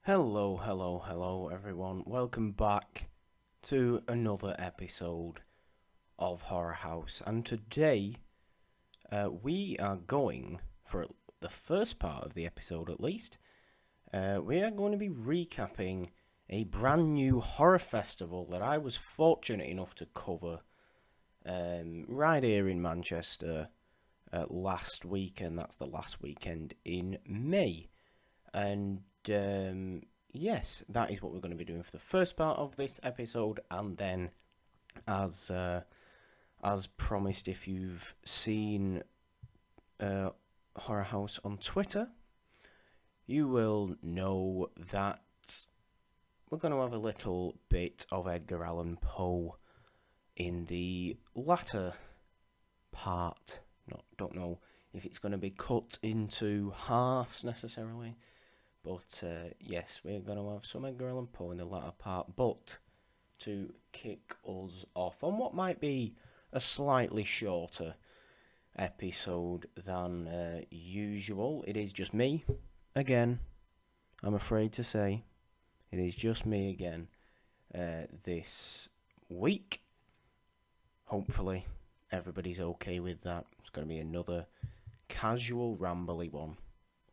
Hello everyone. Welcome back to another episode of HorrorHouse. And today, we are going, for the first part of the episode at least, we are going to be recapping a brand new horror festival that I was fortunate enough to cover right here in Manchester last weekend. That's the last weekend in May. And yes, that is what we're going to be doing for the first part of this episode, and then, as promised, if you've seen Horror House on Twitter, you will know that we're going to have a little bit of Edgar Allan Poe in the latter part. Don't know if it's going to be cut into halves necessarily. But yes, we're going to have some Edgar Allan Poe in the latter part. But to kick us off on what might be a slightly shorter episode than usual, it is just me again. I'm afraid to say it is just me again this week. Hopefully everybody's okay with that. It's going to be another casual, rambly one.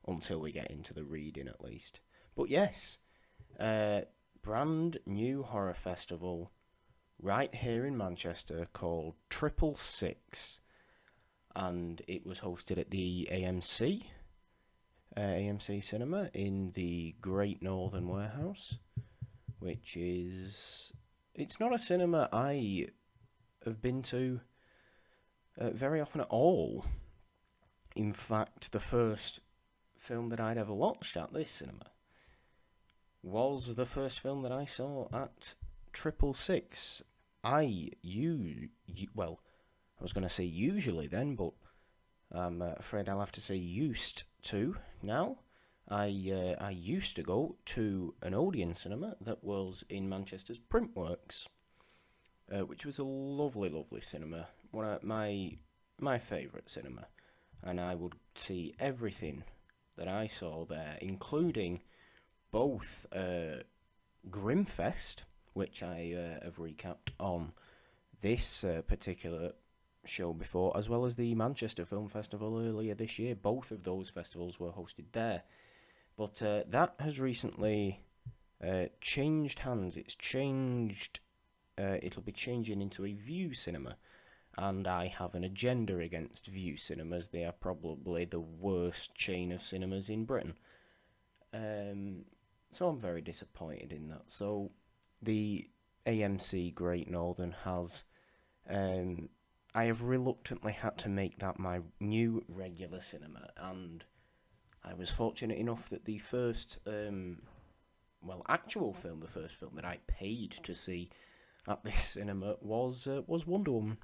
Until we get into the reading, at least. But yes, brand new horror festival right here in Manchester called TripleSix, and it was hosted at the AMC Cinema in the Great Northern Warehouse, which is... It's not a cinema I have been to very often at all. In fact, the first film that I'd ever watched at this cinema was the first film that I saw at TripleSix. I was going to say usually then, but I'm afraid I'll have to say used to now. I used to go to an Odeon cinema that was in Manchester's Printworks, which was a lovely cinema, one of my favourite cinema, and I would see everything that I saw there, including both Grimfest, which I have recapped on this particular show before, as well as the Manchester Film Festival earlier this year. Both of those festivals were hosted there. But that has recently changed hands. It's changed. It'll be changing into a View Cinema. And I have an agenda against View Cinemas. They are probably the worst chain of cinemas in Britain. So I'm very disappointed in that. So the AMC Great Northern has... I have reluctantly had to make that my new regular cinema. And I was fortunate enough that the first... actual film, the first film that I paid to see at this cinema was Wonder Woman.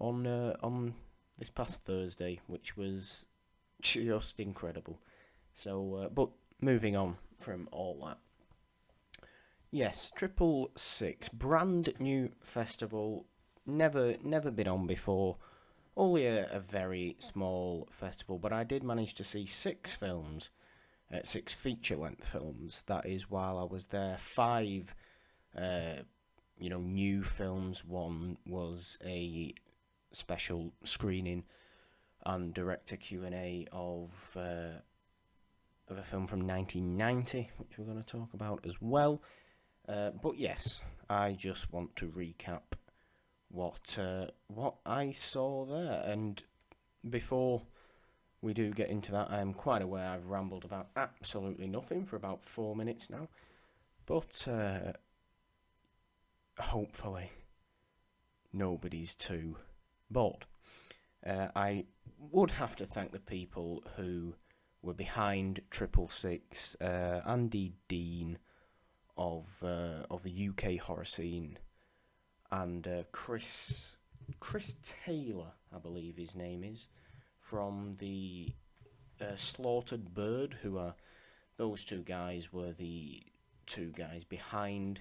On this past Thursday, which was just incredible. So, but moving on from all that. Yes, TripleSix, brand new festival, never been on before. Only a very small festival, but I did manage to see 6 films, 6 feature-length films. That is, while I was there, 5, new films. One was a special screening and director Q&A of a film from 1990, which we're going to talk about as well. But yes, I just want to recap what I saw there. And before we do get into that, I am quite aware I've rambled about absolutely nothing for about 4 minutes now. But hopefully nobody's too bored. I would have to thank the people who were behind TripleSix, Andy Dean of the UK horror scene, and Chris Taylor, I believe his name is, from the Slaughtered Bird. Those two guys were the 2 guys behind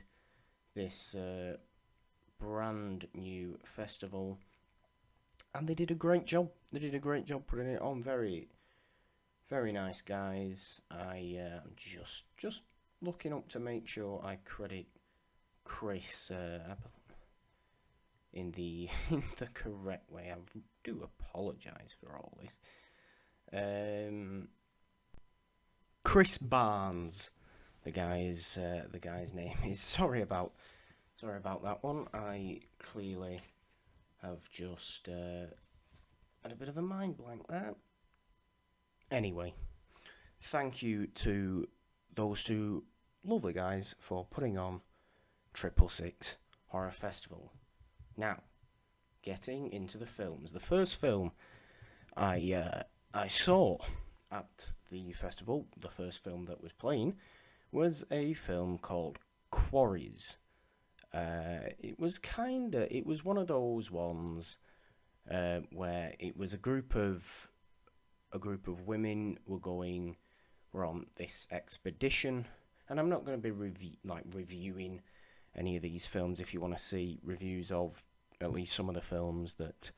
this brand new festival. And they did a great job. Putting it on. Very, very nice guys. I am just looking up to make sure I credit Chris in the in the correct way. I do apologise for all this. Chris Barnes, the guy's name is. Sorry about that one. I clearly have just had a bit of a mind blank there. Anyway, thank you to those two lovely guys for putting on TripleSix Horror Festival. Now, getting into the films. The first film I saw at the festival, the first film that was playing, was a film called Quarries. It was one of those ones where it was a group of women were on this expedition, and I'm not going to be reviewing any of these films. If you want to see reviews of at least some of the films that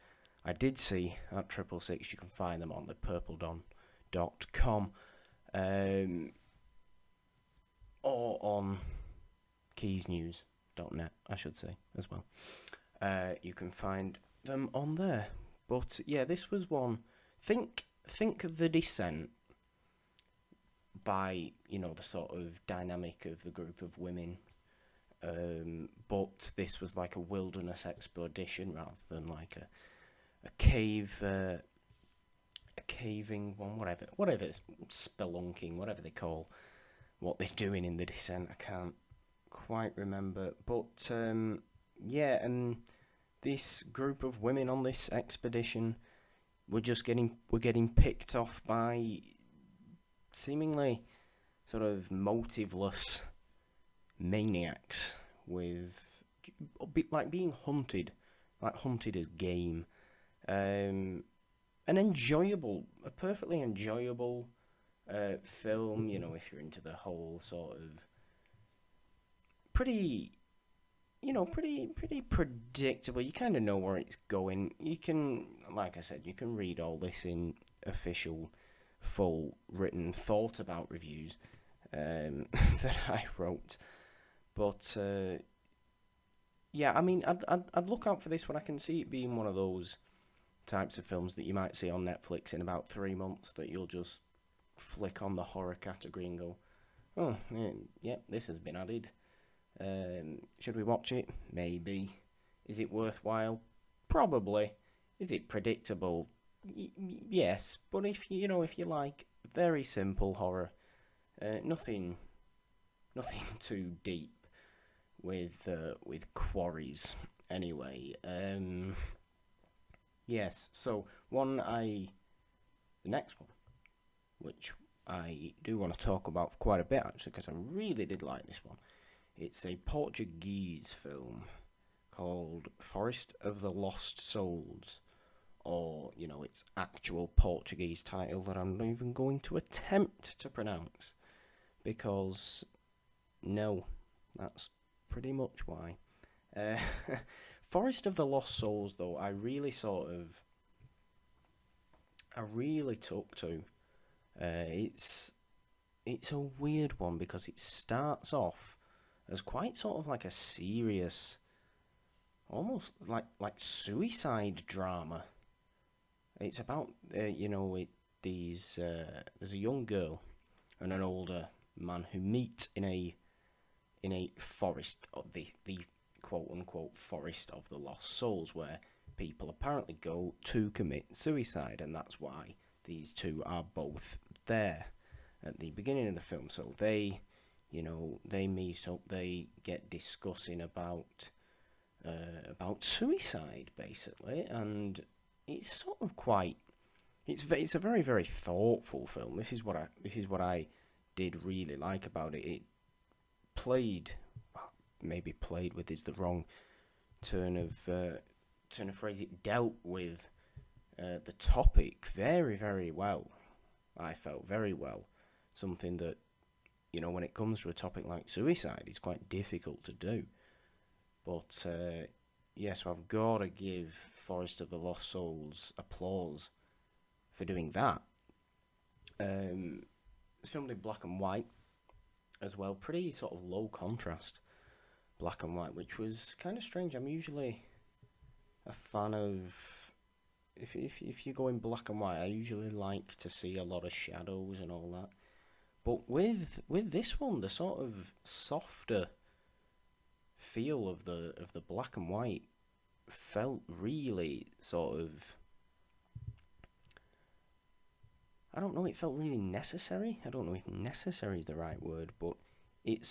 I did see at TripleSix, you can find them on the purpledon.com or on keysnews.net, I should say, as well. You can find them on there. But yeah, this was one. Think The Descent by, the sort of dynamic of the group of women. But this was like a wilderness expedition rather than like a caving one, whatever it's spelunking, whatever they call what they're doing in The Descent. I can't quite remember, but yeah, and this group of women on this expedition were getting picked off by seemingly sort of motiveless maniacs with being hunted, like hunted as game. A perfectly enjoyable film, if you're into the whole sort of pretty predictable. You kind of know where it's going. You can, like I said, you can read all this in official, full, written, thought about reviews that I wrote. But yeah, I mean, I'd look out for this one. I can see it being one of those types of films that you might see on Netflix in about 3 months, that you'll just flick on the horror category and go, oh, yeah, this has been added. Should we watch it? Maybe. Is it worthwhile? Probably. Is it predictable? Yes. But if you like very simple horror, nothing too deep with Quarries. Anyway, yes. So the next one, which I do want to talk about for quite a bit actually, because I really did like this one. It's a Portuguese film called Forest of the Lost Souls, or, its actual Portuguese title that I'm not even going to attempt to pronounce, because, no, that's pretty much why. Forest of the Lost Souls, though, I really took to. It's a weird one, because it starts off as quite sort of like a serious, almost like suicide drama. It's about there's a young girl and an older man who meet in a forest, the quote unquote forest of the lost souls, where people apparently go to commit suicide, and that's why these two are both there at the beginning of the film. So they meet up, they get discussing about suicide, basically, and it's sort of it's a very, very thoughtful film. This is what I did really like about it. It maybe played with is the wrong turn of phrase. It dealt with the topic very, very well. I felt very well. Something that, when it comes to a topic like suicide, it's quite difficult to do. But, so I've got to give Forest of the Lost Souls applause for doing that. It's filmed in black and white. as well. Pretty sort of low contrast, black and white, which was kind of strange. I'm usually a fan of if you go in black and white, I usually like to see a lot of shadows and all that. But with this one, the sort of softer feel of the black and white felt really sort of, I don't know, it felt really necessary. I don't know if necessary is the right word, but it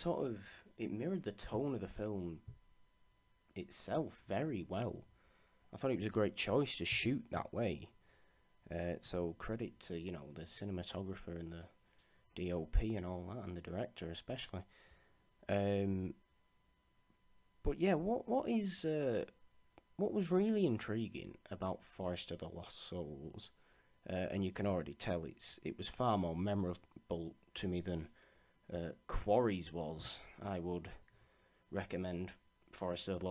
mirrored the tone of the film itself very well. I thought it was a great choice to shoot that way. So credit to, the cinematographer and the DOP and all that, and the director especially. But yeah, what was really intriguing about Forest of the Lost Souls, and you can already tell it was far more memorable to me than Quarries was. I would recommend Forest of the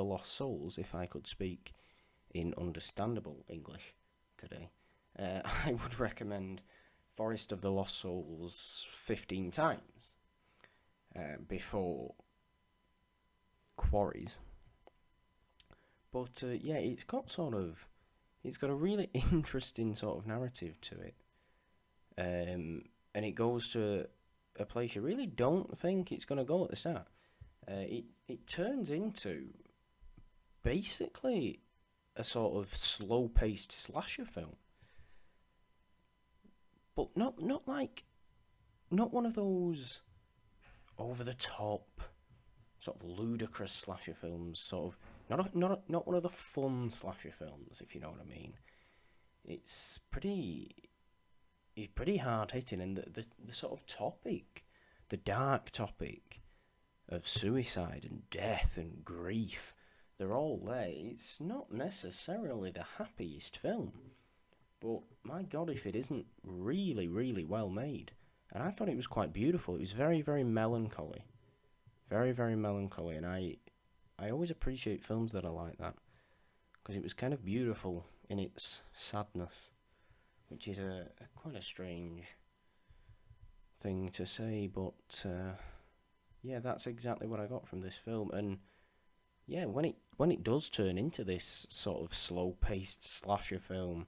Lost Souls, if I could speak in understandable English today. I would recommend Forest of the Lost Souls 15 times before Quarries. But yeah, it's got a really interesting sort of narrative to it. And it goes to a place you really don't think it's going to go at the start. It turns into basically a sort of slow-paced slasher film, but not one of those over-the-top sort of ludicrous slasher films. Sort of not one of the fun slasher films, if you know what I mean. It's pretty hard hitting, and the sort of topic, the dark topic of suicide and death and grief, they're all there. It's not necessarily the happiest film, but my God, if it isn't really, really well made. And I thought it was quite beautiful. It was very, very melancholy. Very, very melancholy, and I always appreciate films that are like that, because it was kind of beautiful in its sadness, which is quite a strange thing to say, but yeah, that's exactly what I got from this film. And yeah, when it does turn into this sort of slow-paced slasher film,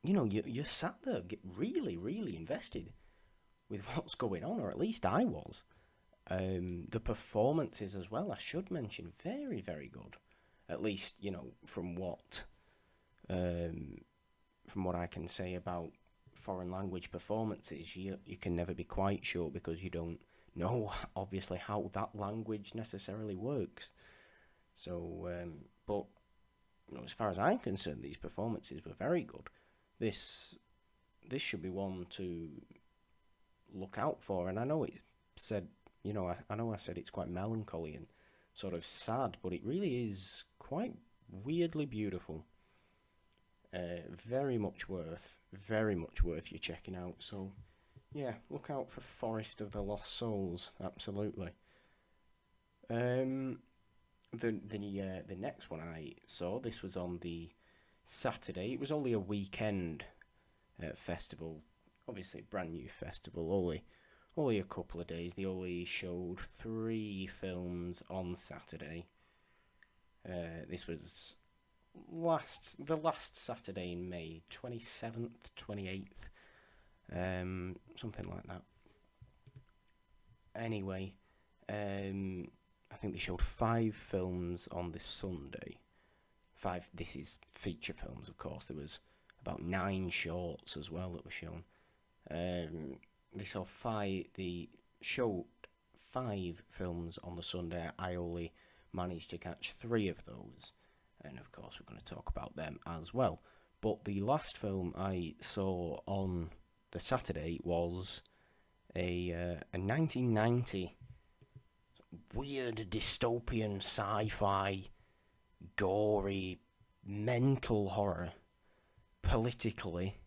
you're sat there, get really, really invested with what's going on, or at least I was. The performances as well, I should mention, very, very good. At least, from what I can say about foreign language performances, you can never be quite sure, because you don't know, obviously, how that language necessarily works. So, but as far as I'm concerned, these performances were very good. This should be one to look out for, and I know it said, I know I said it's quite melancholy and sort of sad, but it really is quite weirdly beautiful. Very much worth you checking out. So yeah, look out for Forest of the Lost Souls, absolutely. The next one I saw, this was on the Saturday. It was only a weekend festival, obviously a brand new festival, only a couple of days. They only showed 3 films on Saturday. This was the last Saturday in May, 27th, 28th, something like that. Anyway, I think they showed 5 films on this Sunday. 5, this is feature films, of course. There was about 9 shorts as well that were shown. They showed 5 films on the Sunday. I only managed to catch 3 of those, and of course we're going to talk about them as well. But the last film I saw on the Saturday was a 1990 weird dystopian sci-fi, gory, mental horror, politically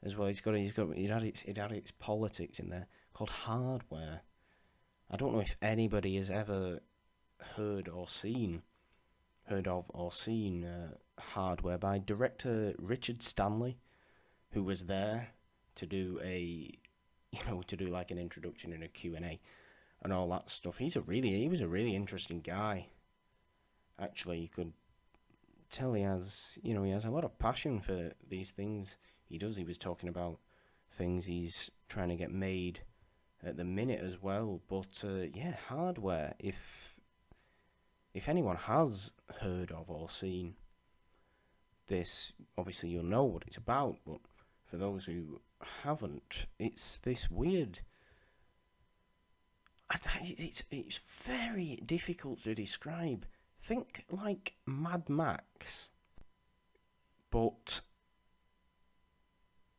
as well. It had its politics in there, called Hardware. I don't know if anybody has ever heard of or seen Hardware, by director Richard Stanley, who was there to do like an introduction and a Q&A and all that stuff. He was a really interesting guy. Actually, you could tell he has a lot of passion for these things he does. He was talking about things he's trying to get made at the minute as well. But hardware. If anyone has heard of or seen this, obviously you'll know what it's about. But for those who haven't, it's this weird. It's very difficult to describe. Think like Mad Max, but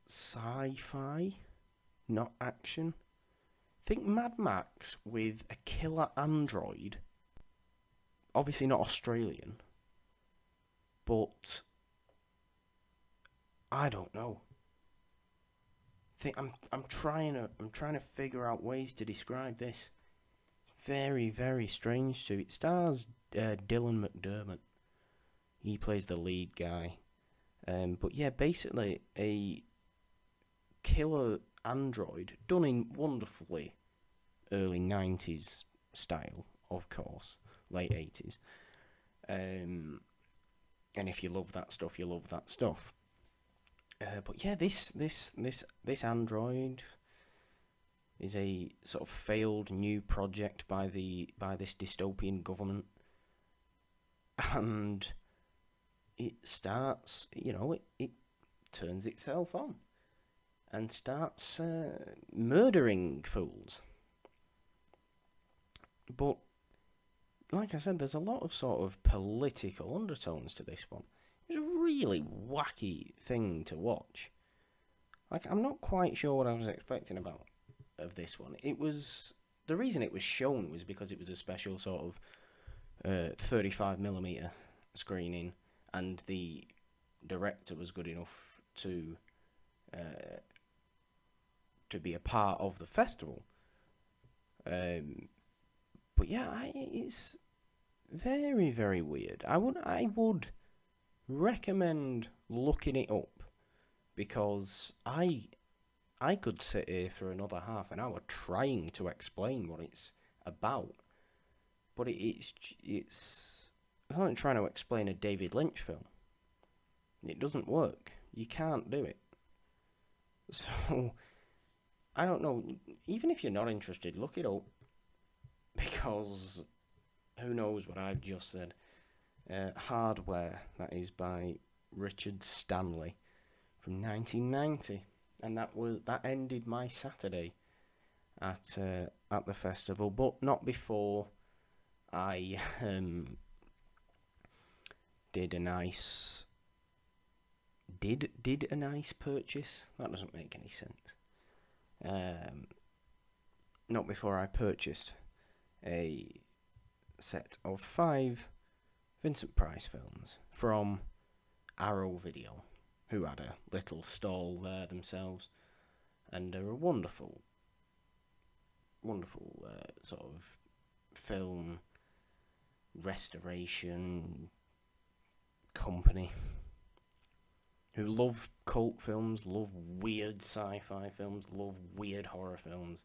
sci-fi, not action. Think Mad Max with a killer android. Obviously not Australian, but I don't know. I'm trying to figure out ways to describe this. Very, very strange too. It stars Dylan McDermott. He plays the lead guy. But yeah, basically a killer android done in wonderfully early 90s style, of course, late 80s. And if you love that stuff, you love that stuff. But yeah, this android is a sort of failed new project by this dystopian government, and it starts, it turns itself on and starts murdering fools. But like I said, there's a lot of sort of political undertones to this one. It was a really wacky thing to watch. Like, I'm not quite sure what I was expecting of this one. The reason it was shown was because it was a special sort of 35mm screening, and the director was good enough to be a part of the festival. But yeah, it's very, very weird. I would recommend looking it up, because I could sit here for another half an hour trying to explain what it's about, but it's like trying to explain a David Lynch film. It doesn't work. You can't do it. So I don't know. Even if you're not interested, look it up, because who knows what I've just said. Hardware, that is by Richard Stanley, from 1990, and that ended my Saturday at the festival, but not before I did a nice purchase. That doesn't make any sense. Not before I purchased a set of 5 Vincent Price films from Arrow Video, who had a little stall there themselves, and they're a wonderful sort of film restoration company who love cult films, love weird sci-fi films, love weird horror films.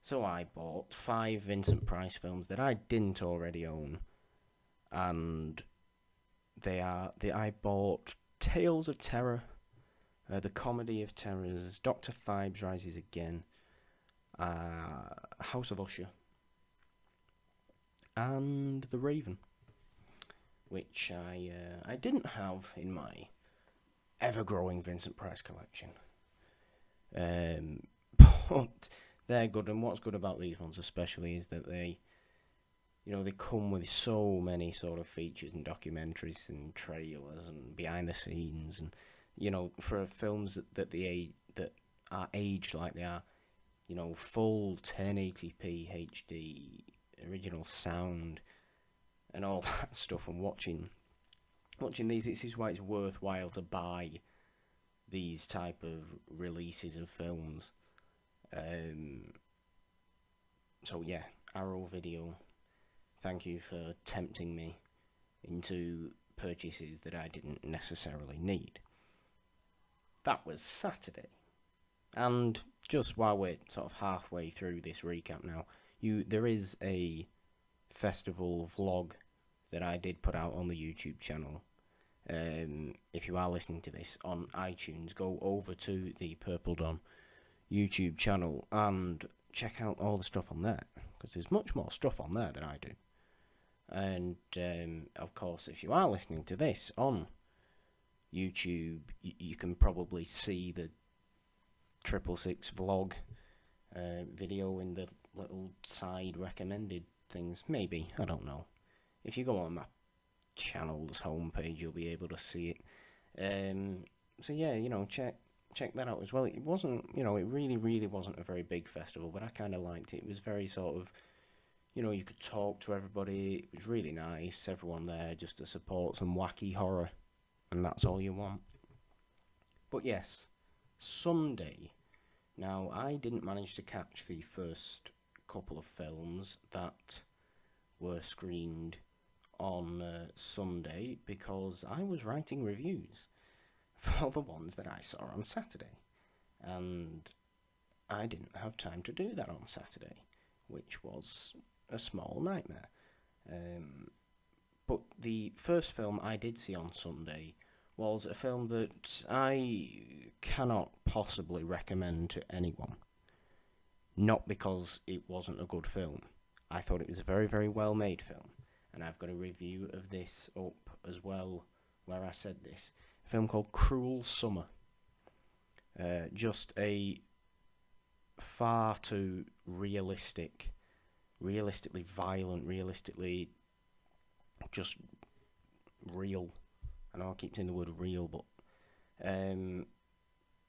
So I bought 5 Vincent Price films that I didn't already own, and I bought Tales of Terror, The Comedy of Terrors, Dr. Phibes Rises Again, House of Usher, and The Raven, which I didn't have in my ever-growing Vincent Price collection. But they're good, and what's good about these ones especially is that they come with so many sort of features and documentaries and trailers and behind the scenes, and for films that are aged like they are, full 1080p HD original sound and all that stuff, and watching these, this is why it's worthwhile to buy these type of releases of films. So yeah, Arrow Video, thank you for tempting me into purchases that I didn't necessarily need. That was Saturday. And just while we're sort of halfway through this recap now, there is a festival vlog that I did put out on the YouTube channel. If you are listening to this on iTunes, go over to the Purple Dawn YouTube channel and check out all the stuff on there, because there's much more stuff on there than I do. And of course, if you are listening to this on YouTube, you can probably see the TripleSix vlog video in the little side recommended things. Maybe, I don't know. If you go on my channel's homepage, you'll be able to see it. So yeah, check that out as well. It wasn't, it really wasn't a very big festival, but I kind of liked it. It was very sort of, you could talk to everybody. It was really nice. Everyone there just to support some wacky horror, and that's all you want. But yes, Sunday. Now, I didn't manage to catch the first couple of films that were screened on Sunday because I was writing reviews for the ones that I saw on Saturday, and I didn't have time to do that on Saturday, which was a small nightmare. But the first film I did see on Sunday was a film that I cannot possibly recommend to anyone. Not because it wasn't a good film. I thought it was a very, very well made film. And I've got a review of this up as well where I said this. A film called Cruel Summer. Just a far too realistically violent, realistically just real. I know I keep saying the word real, but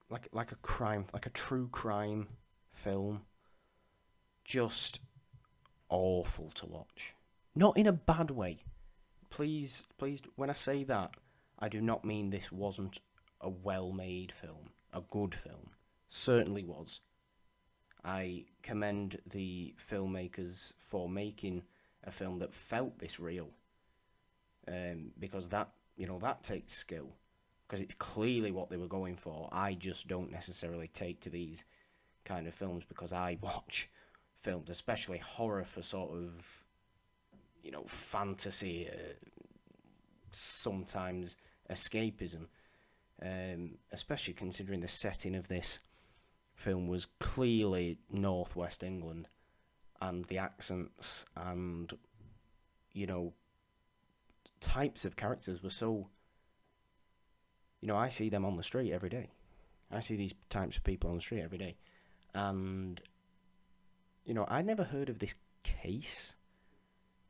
like a true crime film, just awful to watch. Not in a bad way. Please, when I say that, I do not mean this wasn't a well-made film, a good film. Certainly was. I commend the filmmakers for making a film that felt this real, because that takes skill, because it's clearly what they were going for. I just don't necessarily take to these kind of films because I watch films, especially horror, for sort of, fantasy, sometimes escapism, especially considering the setting of this film was clearly northwest England, and the accents and, types of characters were so, I see them on the street every day. I see these types of people on the street every day. And, I never heard of this case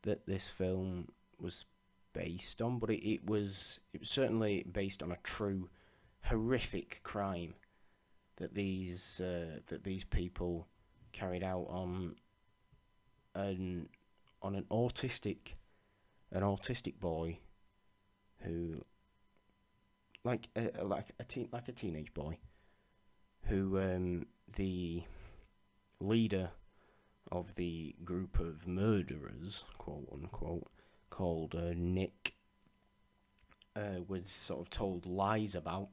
that this film was based on, but it was certainly based on a true horrific crime that these people carried out on an autistic boy who like a teenage boy who the leader of the group of murderers, quote unquote, called Nick, was sort of told lies about,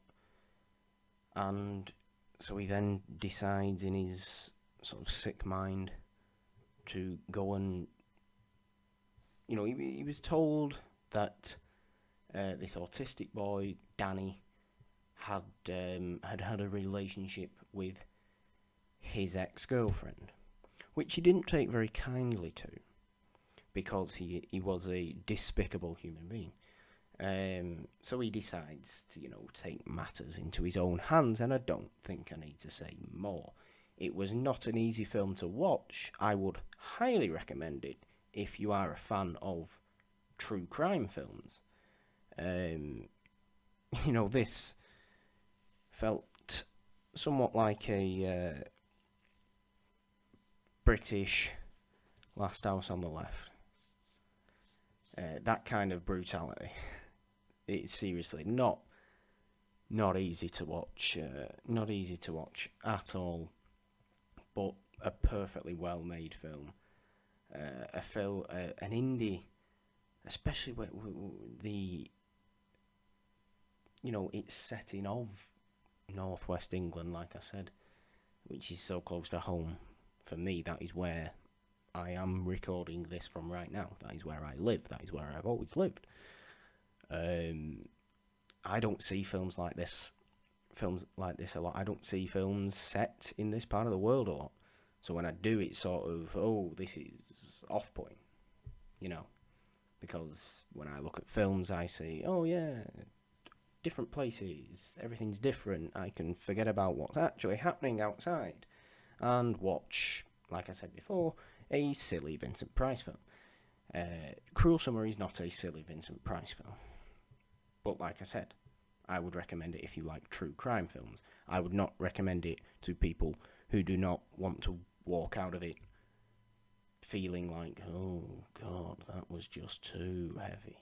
and so he then decides in his sort of sick mind to go and, he was told that this autistic boy, Danny, had a relationship with his ex-girlfriend, which he didn't take very kindly to, because he was a despicable human being. So he decides to, take matters into his own hands, and I don't think I need to say more. It was not an easy film to watch. I would highly recommend it if you are a fan of true crime films. This felt somewhat like a British Last House on the Left. That kind of brutality. It's seriously not easy to watch. Not easy to watch at all. But a perfectly well-made film. An indie, especially when the, it's setting of northwest England, like I said. which is so close to home. For me, that is where I am recording this from right now. That is where I live. That is where I've always lived. I don't see films like this a lot. I don't see films set in this part of the world a lot. So when I do, it's sort of, oh, this is off-putting, you know. Because when I look at films, I see, oh yeah, different places, everything's different. I can forget about what's actually happening outside and watch, like I said before, a silly Vincent Price film. Cruel Summer is not a silly Vincent Price film. But like I said, I would recommend it if you like true crime films. I would not recommend it to people who do not want to walk out of it feeling like, oh God, that was just too heavy.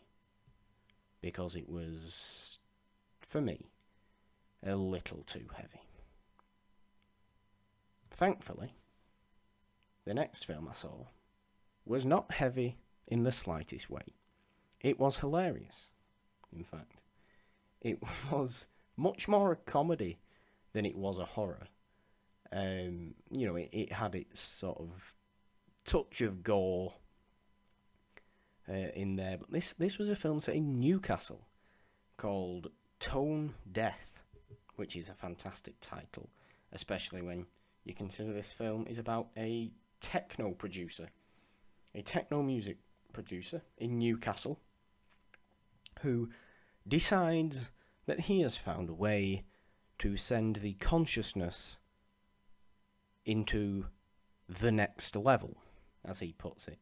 Because it was, for me, a little too heavy. Thankfully, the next film I saw was not heavy in the slightest way. It was hilarious, in fact. It was much more a comedy than it was a horror. It had its sort of touch of gore in there. But this was a film set in Newcastle called Tome Death, which is a fantastic title, especially when you consider this film is about a techno music producer in Newcastle who decides that he has found a way to send the consciousness into the next level, as he puts it.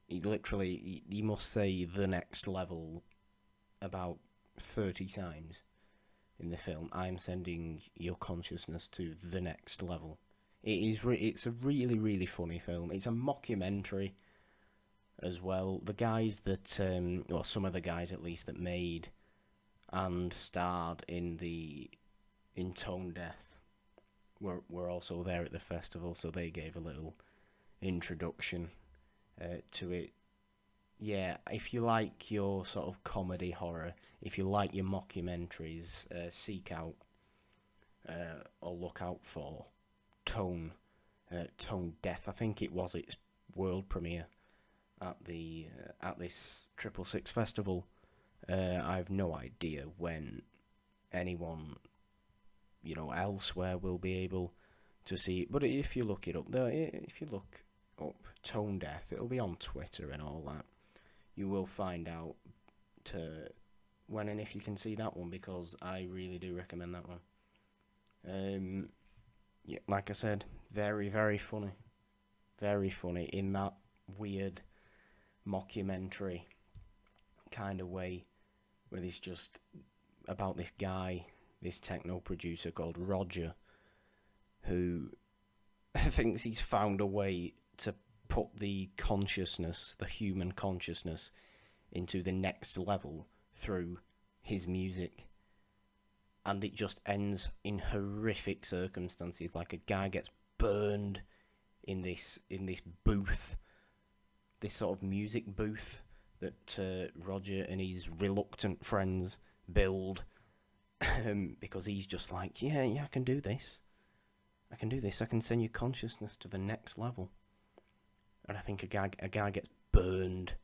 He must say the next level about 30 times in the film. I'm sending your consciousness to the next level. It's a really, really funny film. It's a mockumentary as well. The guys that, some of the guys at least, that made and starred in Tone Death were also there at the festival, so they gave a little introduction to it. Yeah, if you like your sort of comedy horror, if you like your mockumentaries, seek out or look out for Tone Death. I think it was its world premiere at this TripleSix Festival. I have no idea when anyone, elsewhere will be able to see it. But if you look it up there, if you look up Tone Death, it'll be on Twitter and all that. You will find out when and if you can see that one, because I really do recommend that one. Yeah, like I said, very, very funny. Very funny in that weird mockumentary kind of way, where it's just about this guy, this techno producer called Roger, who thinks he's found a way to put the consciousness, the human consciousness, into the next level through his music. And it just ends in horrific circumstances. Like a guy gets burned in this booth, this sort of music booth that Roger and his reluctant friends build, because he's just like, yeah, I can do this. I can send your consciousness to the next level. And I think a guy gets burned,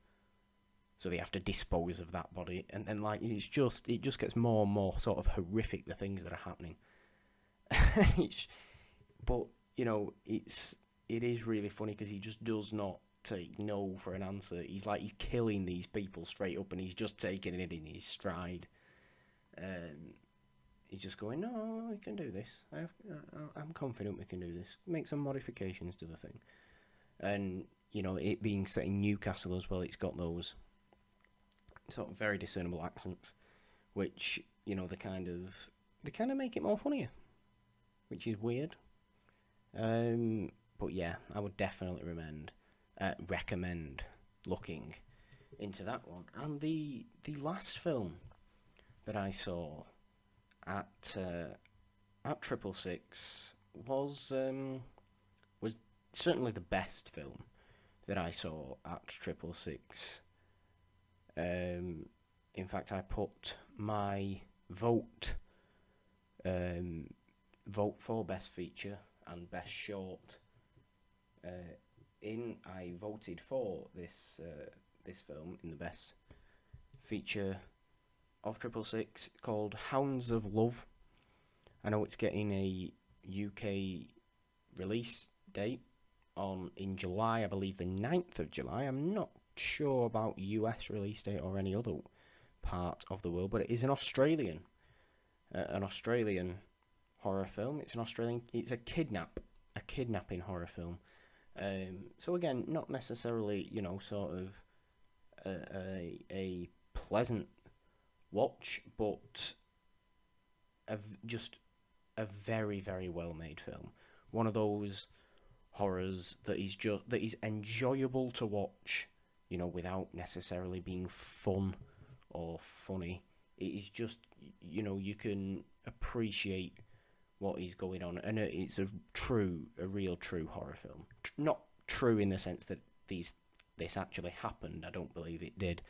so they have to dispose of that body, and then it just gets more and more sort of horrific, the things that are happening. But it is really funny because he just does not take no for an answer. He's killing these people straight up, and he's just taking it in his stride. He's just going, no, we can do this. I'm confident we can do this. Make some modifications to the thing. And, it being set in Newcastle as well, it's got those sort of very discernible accents, which, they kind of make it more funnier, which is weird. But yeah, I would definitely recommend looking into that one. And the last film that I saw at TripleSix was certainly the best film that I saw at TripleSix. In fact, I put my vote for best feature and Best Short. I voted for this film in the Best Feature of TripleSix, called Hounds of Wolf. I know it's getting a UK release date in July, I believe the 9th of July. I'm not sure about US release date or any other part of the world, but it is an Australian horror film. It's a kidnapping horror film. So again, not necessarily, sort of a pleasant watch, but just a very, very well made film. One of those horrors that is enjoyable to watch, without necessarily being fun or funny. It is just, you can appreciate what is going on, and it's a real true horror film. Not true in the sense that this actually happened. I don't believe it did,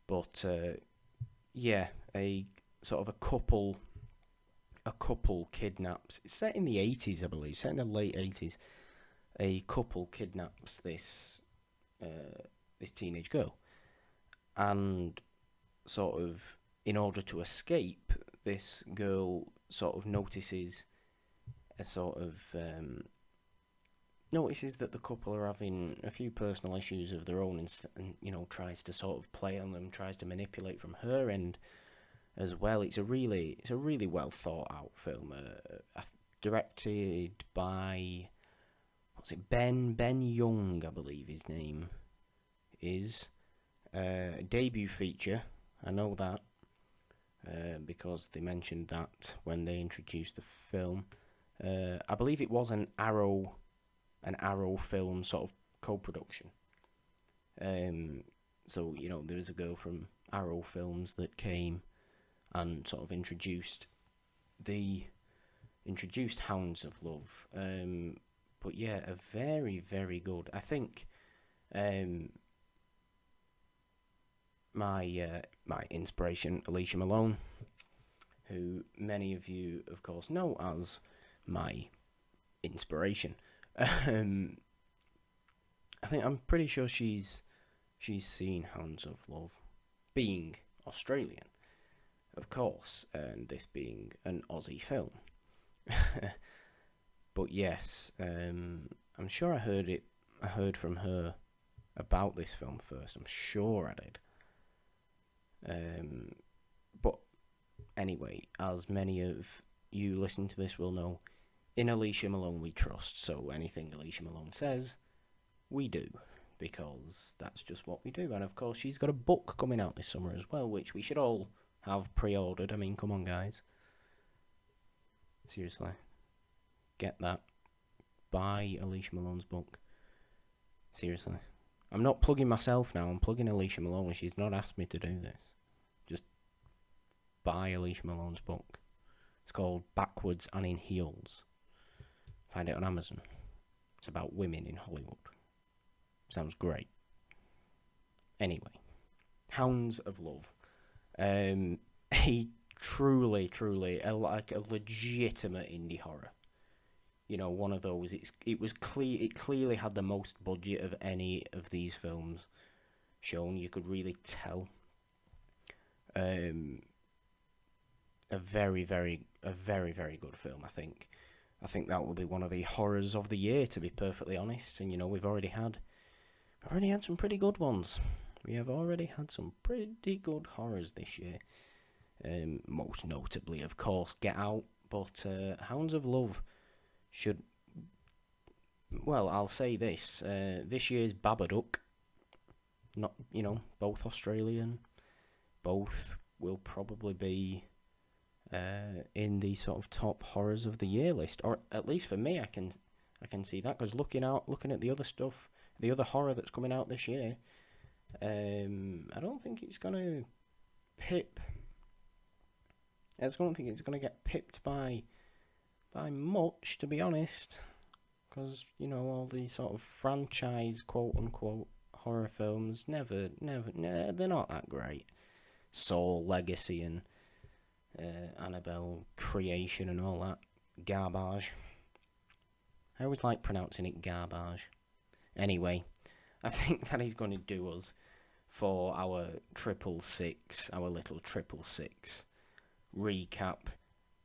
but yeah, a sort of a couple kidnaps. It's set in the 80s, I believe. Set in the late 80s. A couple kidnaps this teenage girl, and sort of in order to escape, this girl sort of notices that the couple are having a few personal issues of their own, and tries to sort of play on them, tries to manipulate from her end as well. It's a really well thought out film, directed by Ben Young, I believe his name is. Debut feature, I know that, because they mentioned that when they introduced the film. I believe it was an Arrow film sort of co-production. So there was a girl from Arrow Films that came and sort of introduced Hounds of Love. But yeah, a very, very good. I think my inspiration, Alicia Malone, who many of you, of course, know as my inspiration. I'm pretty sure she's seen Hounds of Love, being Australian, of course, and this being an Aussie film. But yes, I'm sure I heard from her about this film first. I'm sure I did. But anyway, as many of you listening to this will know, in Alicia Malone we trust, so anything Alicia Malone says, we do, because that's just what we do. And of course, she's got a book coming out this summer as well, which we should all have pre-ordered. I mean, come on, guys. Seriously. Get that. Buy Alicia Malone's book. Seriously. I'm not plugging myself now, I'm plugging Alicia Malone. She's not asked me to do this. Just buy Alicia Malone's book. It's called Backwards and in Heels. Find it on Amazon. It's about women in Hollywood. Sounds great. Anyway, Hounds of Love. A truly a legitimate indie horror. One of those. It clearly had the most budget of any of these films shown. You could really tell. A very, very good film. I think that will be one of the horrors of the year, to be perfectly honest. And we've already had some pretty good ones. We have already had some pretty good horrors this year. Most notably, of course, Get Out. But Hounds of Love should... Well, I'll say this. This year's Babadook, not, both Australian, both will probably be in the sort of top horrors of the year list. Or at least for me, I can see that. Because looking at the other stuff, the other horror that's coming out this year, I don't think it's going to pip... I don't think it's going to get pipped by much, to be honest, because all the sort of franchise quote unquote horror films never they're not that great. Saw Legacy and Annabelle Creation and all that garbage. I always like pronouncing it garbage. Anyway, I think that he's going to do us for our TripleSix, our little TripleSix recap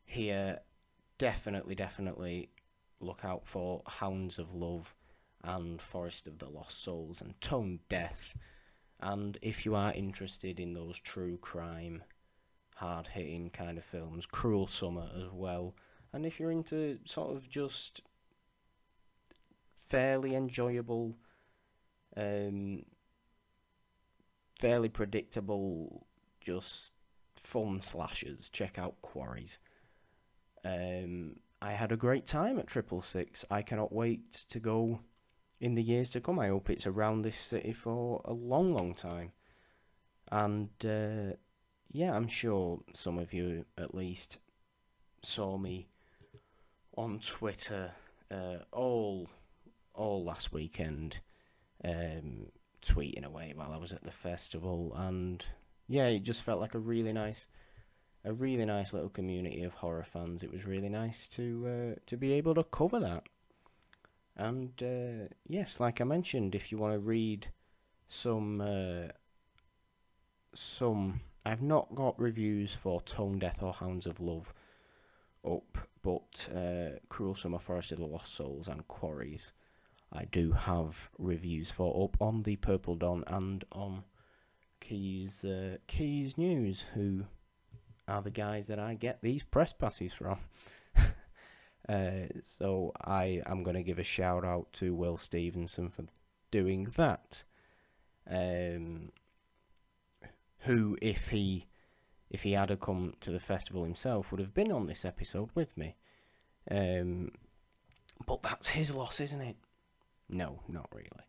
here. Definitely look out for Hounds of Wolf and Forest of the Lost Souls and Tome Death. And if you are interested in those true crime, hard-hitting kind of films, Cruel Summer as well. And if you're into sort of just fairly enjoyable, fairly predictable, just fun slashers, check out Quarries. I had a great time at TripleSix. I cannot wait to go in the years to come. I hope it's around this city for a long time. And yeah, I'm sure some of you at least saw me on Twitter all last weekend, tweeting away while I was at the festival, and yeah, it just felt like a really nice little community of horror fans. It was really nice to be able to cover that. And yes, like I mentioned, if you want to read some, I've not got reviews for Tone Death or Hounds of Wolf up, but Cruel Summer, Forest of the Lost Souls and Quarries I do have reviews for up on the Purple Dawn and on Keys News, who are the guys that I get these press passes from. So I am going to give a shout out to Will Stevenson for doing that. Who, if he had come to the festival himself, would have been on this episode with me. But that's his loss, isn't it? No, not really.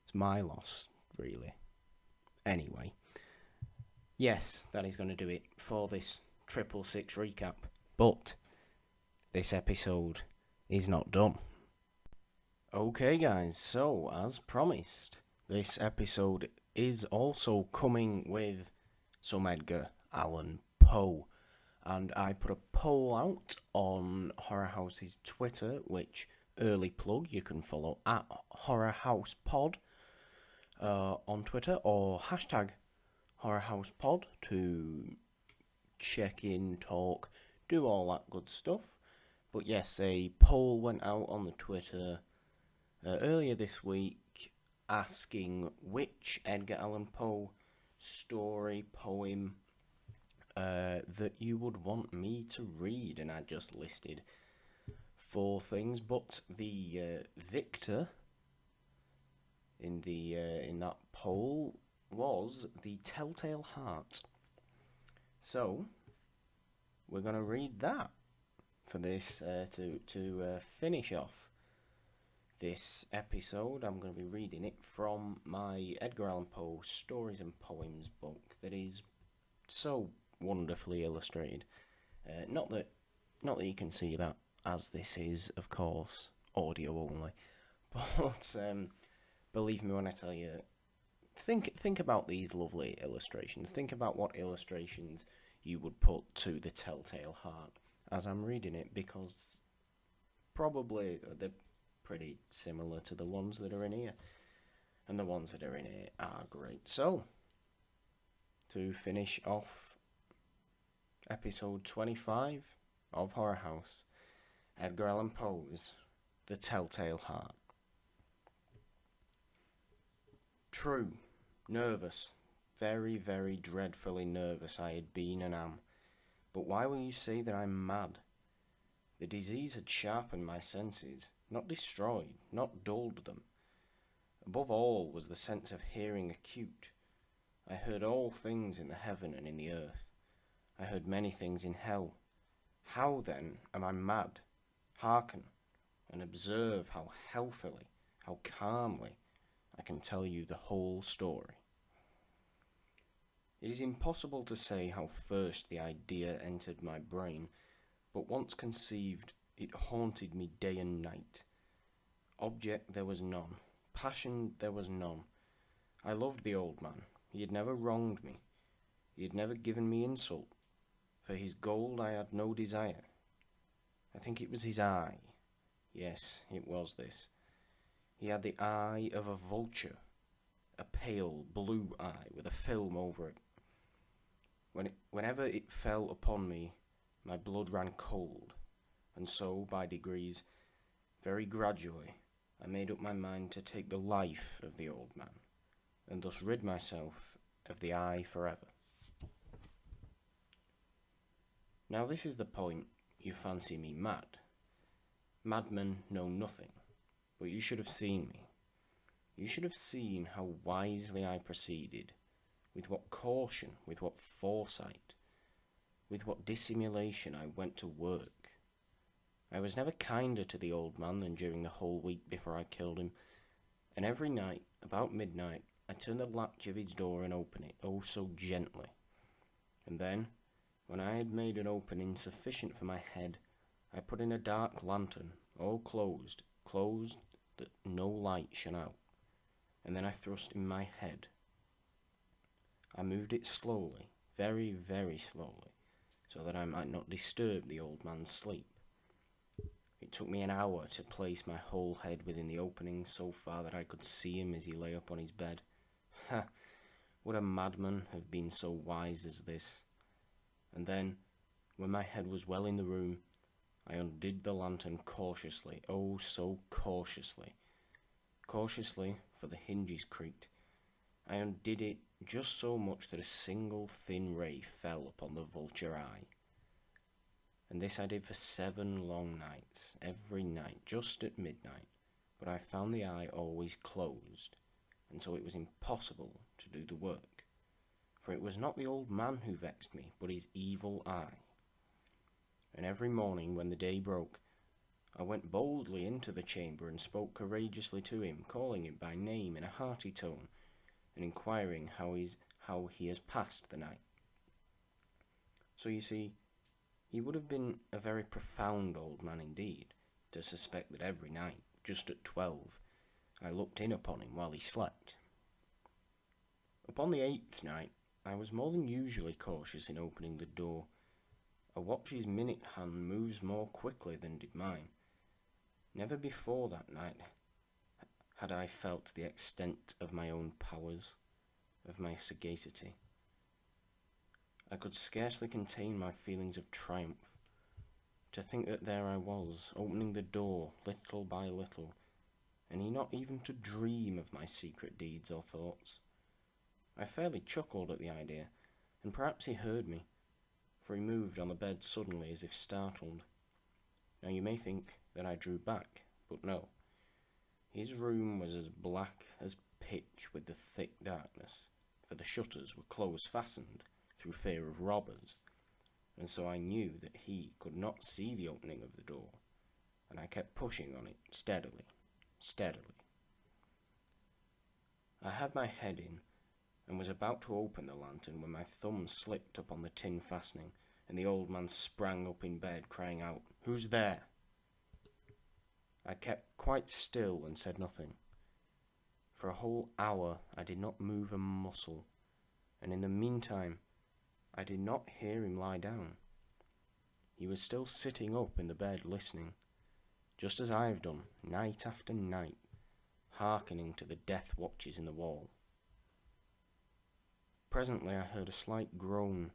It's my loss, really. Anyway, yes, that is going to do it for this TripleSix recap. But this episode is not done. Okay, guys, so as promised, this episode is also coming with some Edgar Allan Poe. And I put a poll out on HorrorHouse's Twitter, which, early plug, you can follow at HorrorHousePod on Twitter, or hashtag HorrorHousePod to check in, talk, do all that good stuff. But yes, a poll went out on the Twitter earlier this week asking which Edgar Allan Poe story, poem that you would want me to read, and I just listed 4 things, but the victor in that poll was The Telltale Heart. So we're gonna read that for this to finish off this episode. I'm going to be reading it from my Edgar Allan Poe Stories and Poems book that is so wonderfully illustrated. Not that you can see that, as this is, of course, audio only. But believe me when I tell you, think about these lovely illustrations. Think about what illustrations you would put to The Telltale Heart as I'm reading it, because probably they're pretty similar to the ones that are in here, and the ones that are in here are great. So, to finish off episode 25 of Horror House, Edgar Allan Poe's The Telltale Heart. True, nervous, very, very dreadfully nervous I had been and am. But why will you say that I'm mad? The disease had sharpened my senses, not destroyed, not dulled them. Above all was the sense of hearing acute. I heard all things in the heaven and in the earth. I heard many things in hell. How, then, am I mad? Hearken, and observe how healthily, how calmly I can tell you the whole story. It is impossible to say how first the idea entered my brain, but once conceived, it haunted me day and night. Object there was none, passion there was none. I loved the old man. He had never wronged me. He had never given me insult. For his gold I had no desire. I think it was his eye. Yes, it was this. He had the eye of a vulture, a pale blue eye with a film over it. Whenever it fell upon me, my blood ran cold, and so, by degrees, very gradually, I made up my mind to take the life of the old man, and thus rid myself of the eye forever. Now this is the point. You fancy me mad. Madmen know nothing, but you should have seen me. You should have seen how wisely I proceeded, with what caution, with what foresight, with what dissimulation I went to work. I was never kinder to the old man than during the whole week before I killed him, and every night, about midnight, I turned the latch of his door and opened it, oh so gently. And then, when I had made an opening sufficient for my head, I put in a dark lantern, all closed that no light shone out, and then I thrust in my head. I moved it slowly, very, very slowly, so that I might not disturb the old man's sleep. It took me an hour to place my whole head within the opening so far that I could see him as he lay upon his bed. Ha! Would a madman have been so wise as this? And then, when my head was well in the room, I undid the lantern cautiously, oh so cautiously. Cautiously, for the hinges creaked. I undid it just so much that a single thin ray fell upon the vulture eye. And this I did for 7 long nights, every night, just at midnight, but I found the eye always closed, and so it was impossible to do the work, for it was not the old man who vexed me, but his evil eye. And every morning when the day broke, I went boldly into the chamber and spoke courageously to him, calling him by name in a hearty tone, and inquiring how he has passed the night. So you see, he would have been a very profound old man indeed, to suspect that every night, just at 12, I looked in upon him while he slept. Upon the 8th night, I was more than usually cautious in opening the door. A watch's minute hand moves more quickly than did mine. Never before that night had I felt the extent of my own powers, of my sagacity. I could scarcely contain my feelings of triumph. To think that there I was, opening the door little by little, and he not even to dream of my secret deeds or thoughts. I fairly chuckled at the idea, and perhaps he heard me, for he moved on the bed suddenly as if startled. Now you may think that I drew back, but no. His room was as black as pitch with the thick darkness, for the shutters were close-fastened through fear of robbers, and so I knew that he could not see the opening of the door, and I kept pushing on it steadily, steadily. I had my head in, and was about to open the lantern when my thumb slipped upon the tin fastening, and the old man sprang up in bed, crying out, "Who's there?" I kept quite still and said nothing. For a whole hour I did not move a muscle, and in the meantime I did not hear him lie down. He was still sitting up in the bed listening, just as I have done, night after night, hearkening to the death watches in the wall. Presently I heard a slight groan,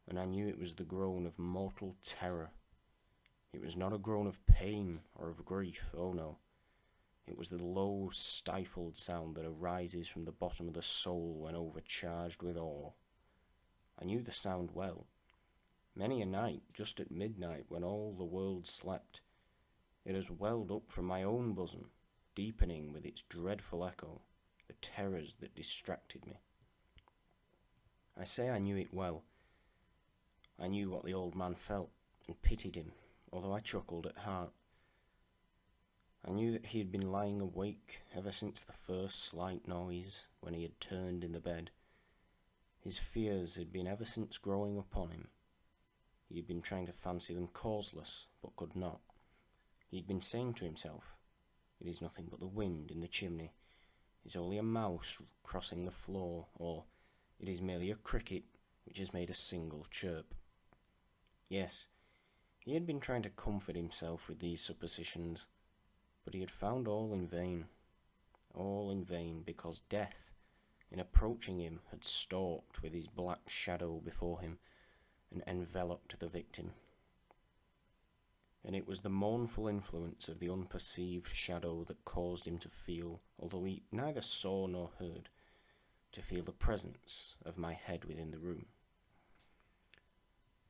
and I knew it was the groan of mortal terror. It was not a groan of pain or of grief, oh no. It was the low, stifled sound that arises from the bottom of the soul when overcharged with awe. I knew the sound well. Many a night, just at midnight, when all the world slept, it has welled up from my own bosom, deepening with its dreadful echo the terrors that distracted me. I say I knew it well. I knew what the old man felt, and pitied him, although I chuckled at heart. I knew that he had been lying awake ever since the first slight noise, when he had turned in the bed. His fears had been ever since growing upon him. He had been trying to fancy them causeless, but could not. He had been saying to himself, "It is nothing but the wind in the chimney. It is only a mouse crossing the floor," or "It is merely a cricket which has made a single chirp." Yes, He had been trying to comfort himself with these suppositions, but he had found all in vain. All in vain, because death, in approaching him, had stalked with his black shadow before him and enveloped the victim. And it was the mournful influence of the unperceived shadow that caused him to feel, although he neither saw nor heard, to feel the presence of my head within the room.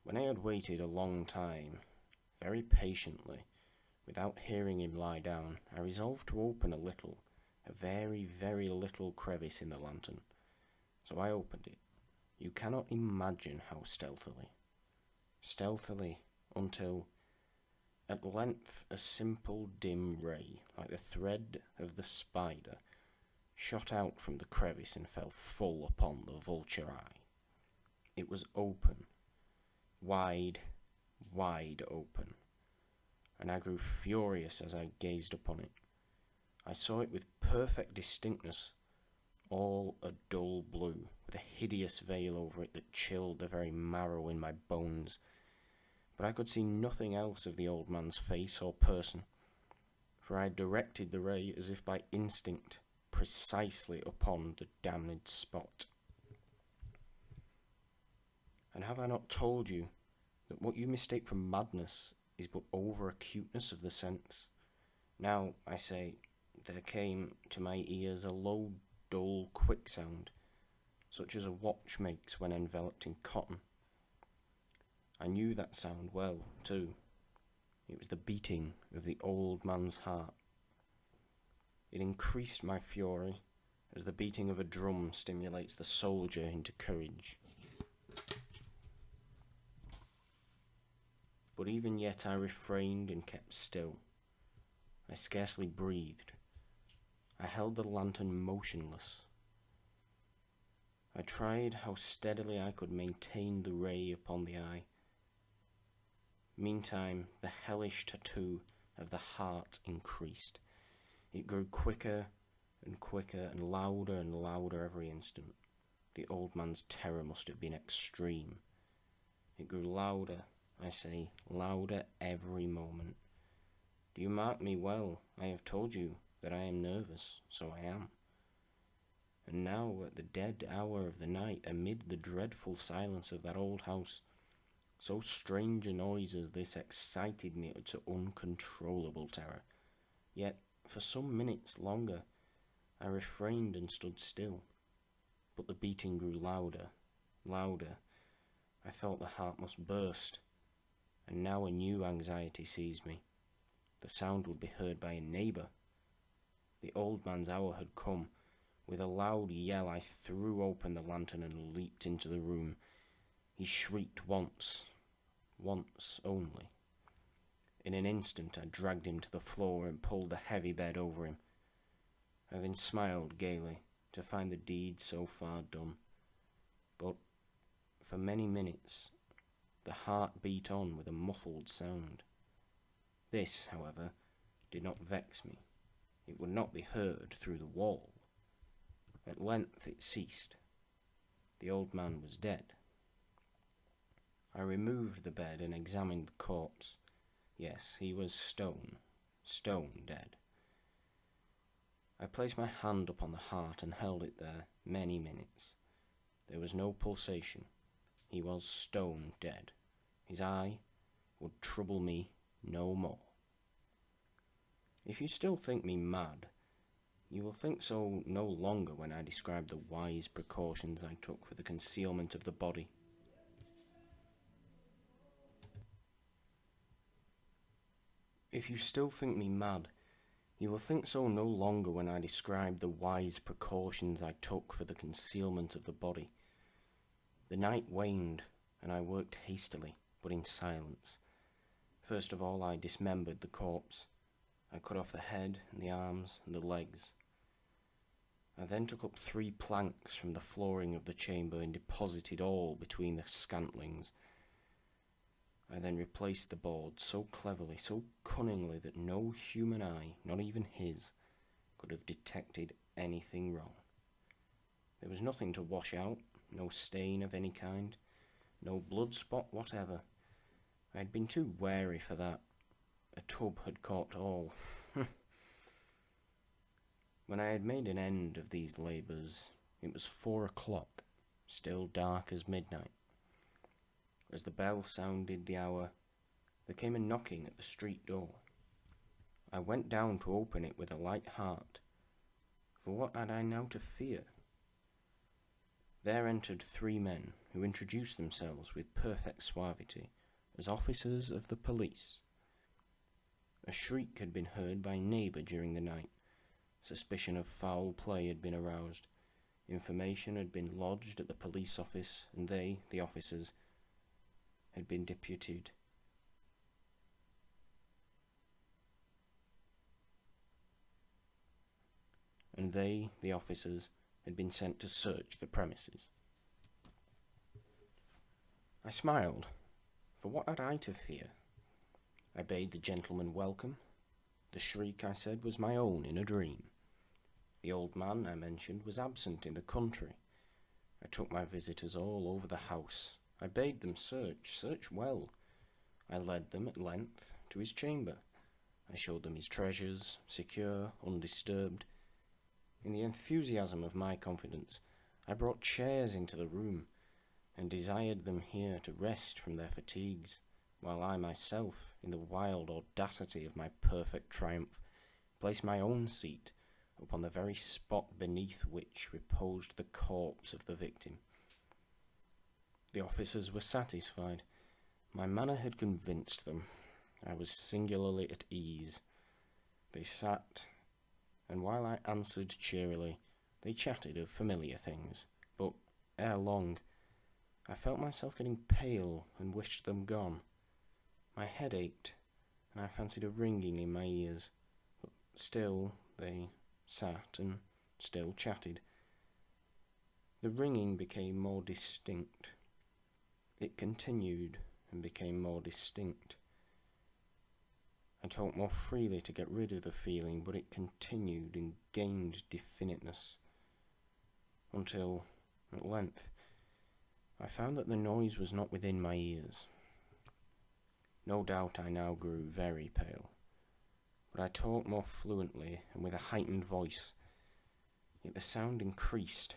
When I had waited a long time, very patiently, without hearing him lie down, I resolved to open a very, very little crevice in the lantern. So I opened it. You cannot imagine how stealthily. Stealthily, until, at length, a simple dim ray, like the thread of the spider, shot out from the crevice and fell full upon the vulture eye. It was open, wide, wide open, and I grew furious as I gazed upon it. I saw it with perfect distinctness, all a dull blue, with a hideous veil over it that chilled the very marrow in my bones. But I could see nothing else of the old man's face or person, for I had directed the ray as if by instinct precisely upon the damned spot. And have I not told you that what you mistake for madness is but over-acuteness of the sense? Now, I say, there came to my ears a low, dull, quick sound, such as a watch makes when enveloped in cotton. I knew that sound well, too. It was the beating of the old man's heart. It increased my fury, as the beating of a drum stimulates the soldier into courage. But even yet I refrained and kept still. I scarcely breathed. I held the lantern motionless. I tried how steadily I could maintain the ray upon the eye. Meantime, the hellish tattoo of the heart increased. It grew quicker and quicker and louder every instant. The old man's terror must have been extreme. It grew louder, I say, louder every moment. Do you mark me well? I have told you that I am nervous, so I am. And now, at the dead hour of the night, amid the dreadful silence of that old house, so strange a noise as this excited me to uncontrollable terror. Yet, for some minutes longer, I refrained and stood still. But the beating grew louder, louder. I thought the heart must burst. And now a new anxiety seized me. The sound would be heard by a neighbour. The old man's hour had come. With a loud yell, I threw open the lantern and leaped into the room. He shrieked once only. In an instant, I dragged him to the floor and pulled the heavy bed over him. I then smiled gaily to find the deed so far done. But for many minutes, the heart beat on with a muffled sound. This, however, did not vex me. It would not be heard through the wall. At length it ceased. The old man was dead. I removed the bed and examined the corpse. Yes, he was stone dead. I placed my hand upon the heart and held it there many minutes. There was no pulsation. He was stone dead. His eye would trouble me no more. If you still think me mad, you will think so no longer when I describe the wise precautions I took for the concealment of the body. If you still think me mad, you will think so no longer when I describe the wise precautions I took for the concealment of the body. The night waned, and I worked hastily, but in silence. First of all, I dismembered the corpse. I cut off the head and the arms and the legs. I then took up 3 planks from the flooring of the chamber and deposited all between the scantlings. I then replaced the boards so cleverly, so cunningly, that no human eye, not even his, could have detected anything wrong. There was nothing to wash out, no stain of any kind, no blood spot whatever. I had been too wary for that. A tub had caught all. When I had made an end of these labours, it was 4 o'clock, still dark as midnight. As the bell sounded the hour, there came a knocking at the street door. I went down to open it with a light heart, for what had I now to fear? There entered 3 men who introduced themselves with perfect suavity as officers of the police. A shriek had been heard by a neighbour during the night. Suspicion of foul play had been aroused. Information had been lodged at the police office, and they, the officers, had been deputed. And they, the officers, had been sent to search the premises. I smiled, for what had I to fear? I bade the gentleman welcome. The shriek, I said, was my own in a dream. The old man, I mentioned, was absent in the country. I took my visitors all over the house. I bade them search well. I led them at length to his chamber. I showed them his treasures, secure, undisturbed. In the enthusiasm of my confidence, I brought chairs into the room, and desired them here to rest from their fatigues, while I myself, in the wild audacity of my perfect triumph, placed my own seat upon the very spot beneath which reposed the corpse of the victim. The officers were satisfied. My manner had convinced them. I was singularly at ease. They sat, and while I answered cheerily, they chatted of familiar things, but ere long I felt myself getting pale and wished them gone. My head ached, and I fancied a ringing in my ears, but still they sat and still chatted. The ringing became more distinct. It continued and became more distinct. I talked more freely to get rid of the feeling, but it continued and gained definiteness, until, at length, I found that the noise was not within my ears. No doubt I now grew very pale, but I talked more fluently and with a heightened voice. Yet the sound increased,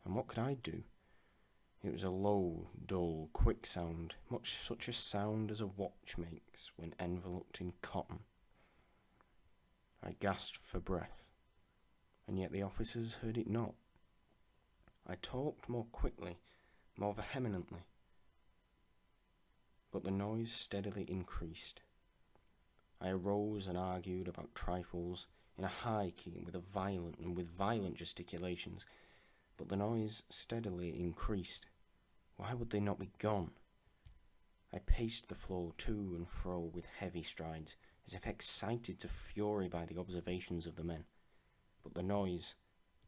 and what could I do? It was a low, dull, quick sound, much such a sound as a watch makes when enveloped in cotton. I gasped for breath, and yet the officers heard it not. I talked more quickly, more vehemently, but the noise steadily increased. I arose and argued about trifles in a high key and with violent gesticulations, but the noise steadily increased. Why would they not be gone? I paced the floor to and fro with heavy strides, as if excited to fury by the observations of the men, but the noise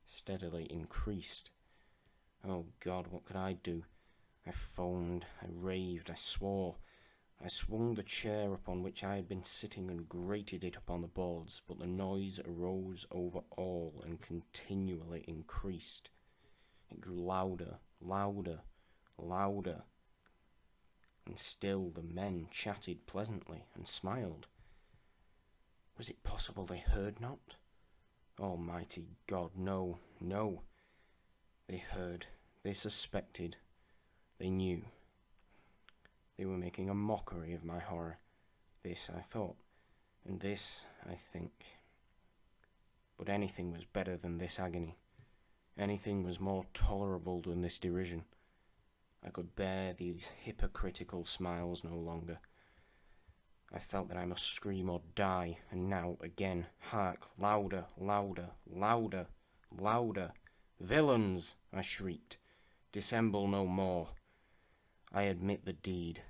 steadily increased. Oh God, what could I do? I foamed, I raved, I swore. I swung the chair upon which I had been sitting and grated it upon the boards, but the noise arose over all and continually increased. It grew louder, louder, louder, and still the men chatted pleasantly and smiled. Was it possible they heard not? Almighty God, no, no. They heard, they suspected, they knew. They were making a mockery of my horror. This I thought, and this I think. But anything was better than this agony. Anything was more tolerable than this derision. I could bear these hypocritical smiles no longer. I felt that I must scream or die, and now again, hark, louder, louder, louder, louder. Villains, I shrieked, dissemble no more. I admit the deed.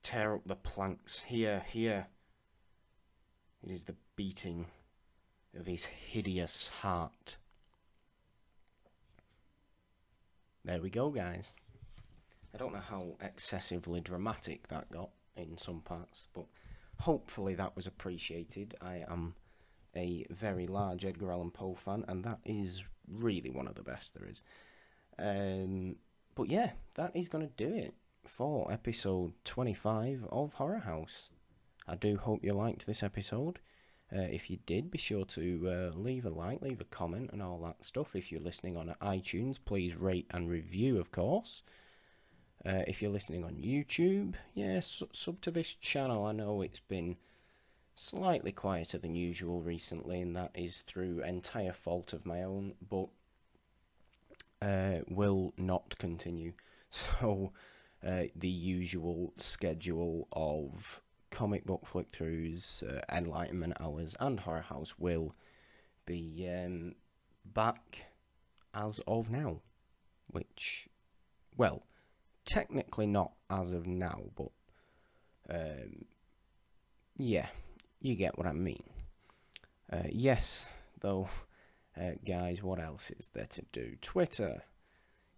Tear up the planks, here, here. It is the beating of his hideous heart. There we go, guys. I don't know how excessively dramatic that got in some parts, but hopefully that was appreciated. I am a very large Edgar Allan Poe fan, and that is really one of the best there is. But yeah, that is going to do it for episode 25 of Horror House. I do hope you liked this episode. If you did, be sure to leave a like, leave a comment and all that stuff. If you're listening on iTunes, please rate and review, of course. If you're listening on YouTube, sub to this channel. I know it's been slightly quieter than usual recently, and that is through entire fault of my own, but will not continue. So the usual schedule of comic book flick-throughs, Enlightenment Hours and Horror House will be back as of now, which, well, technically not as of now, but yeah, you get what I mean. Yes, though, guys, what else is there to do? Twitter.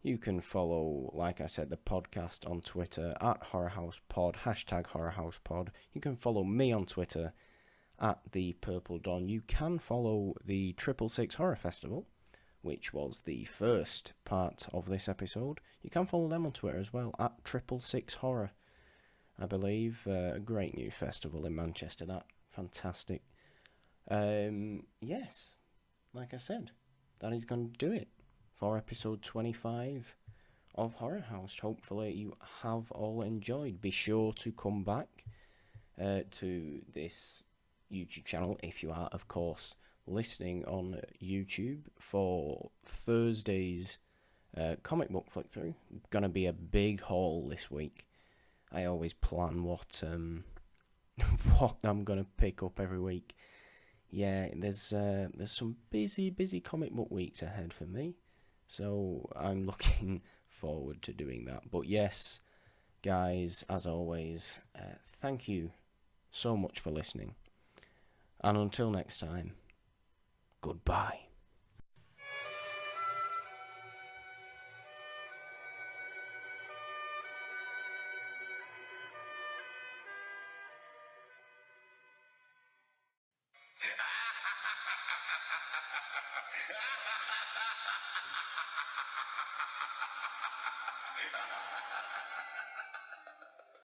You can follow, like I said, the podcast on Twitter at HorrorHousePod, #HorrorHousePod. You can follow me on Twitter at the Purple Dawn. You can follow the TripleSix Horror Festival, which was the first part of this episode. You can follow them on Twitter as well, at TripleSix Horror, I believe. A great new festival in Manchester, that. Fantastic. Yes, like I said, that is going to do it for episode 25 of Horror House. Hopefully you have all enjoyed. Be sure to come back to this YouTube channel if you are, of course, listening on YouTube for Thursday's comic book flick through. Gonna be a big haul this week. I always plan what what I'm gonna pick up every week. Yeah, there's some busy comic book weeks ahead for me, so I'm looking forward to doing that. But yes, guys, as always, thank you so much for listening, and until next time, goodbye.